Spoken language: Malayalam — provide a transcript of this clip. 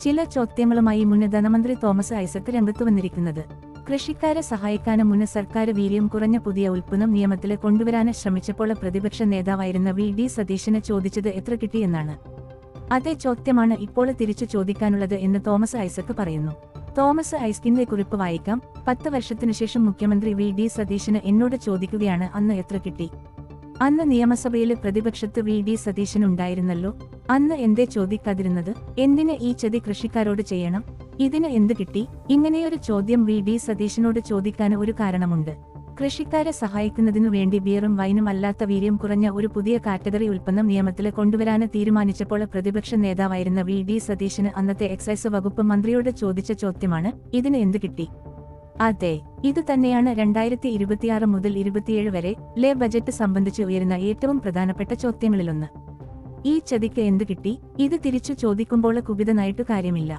ചില ചോദ്യങ്ങളുമായി മുൻ ധനമന്ത്രി തോമസ് ഐസക് രംഗത്തു വന്നിരിക്കുന്നത്. കൃഷിക്കാരെ സഹായിക്കാനും മുൻ സർക്കാർ വീര്യം കുറഞ്ഞ പുതിയ ഉൽപ്പന്നം നിയമത്തിൽ കൊണ്ടുവരാൻ ശ്രമിച്ചപ്പോൾ പ്രതിപക്ഷ നേതാവായിരുന്ന വി.ഡി. സതീശന് ചോദിച്ചത് എത്ര കിട്ടി എന്നാണ്. അതേ ചോദ്യമാണ് ഇപ്പോൾ തിരിച്ചു ചോദിക്കാനുള്ളത് എന്ന് തോമസ് ഐസക് പറയുന്നു. തോമസ് ഐസക്കിന്റെ കുറിപ്പ് വായിക്കാം. 10 വർഷത്തിനുശേഷം മുഖ്യമന്ത്രി വി.ഡി. സതീശന് എന്നോട് ചോദിക്കുകയാണ്, അന്ന് എത്ര കിട്ടി? അന്ന് നിയമസഭയിൽ പ്രതിപക്ഷത്ത് വി.ഡി. സതീശൻ ഉണ്ടായിരുന്നല്ലോ. അന്ന് എന്തേ ചോദിക്കാതിരുന്നത്? എന്തിന് ഈ ചതി കൃഷിക്കാരോട് ചെയ്യണം? ഇതിന് എന്ത് കിട്ടി? ഇങ്ങനെയൊരു ചോദ്യം വി.ഡി. സതീശനോട് ചോദിക്കാൻ ഒരു കാരണമുണ്ട്. കൃഷിക്കാരെ സഹായിക്കുന്നതിനു വേണ്ടി ബിയറും വൈനും അല്ലാത്ത വീര്യം കുറഞ്ഞ ഒരു പുതിയ കാറ്റഗറി ഉൽപ്പന്നം നിയമത്തിൽ കൊണ്ടുവരാൻ തീരുമാനിച്ചപ്പോൾ പ്രതിപക്ഷ നേതാവായിരുന്ന വി.ഡി. സതീശന് അന്നത്തെ എക്സൈസ് വകുപ്പ് മന്ത്രിയോട് ചോദിച്ച ചോദ്യമാണ്, ഇതിന് എന്ത് കിട്ടി? അതെ, ഇത് തന്നെയാണ് 2026 മുതൽ 27 വരെ ലെ ബജറ്റ് സംബന്ധിച്ച് ഉയരുന്ന ഏറ്റവും പ്രധാനപ്പെട്ട ചോദ്യങ്ങളിലൊന്ന്. ഈ ചതിക്ക് എന്ത് കിട്ടി? ഇത് തിരിച്ചു ചോദിക്കുമ്പോൾ കുപിതനായിട്ടു കാര്യമില്ല.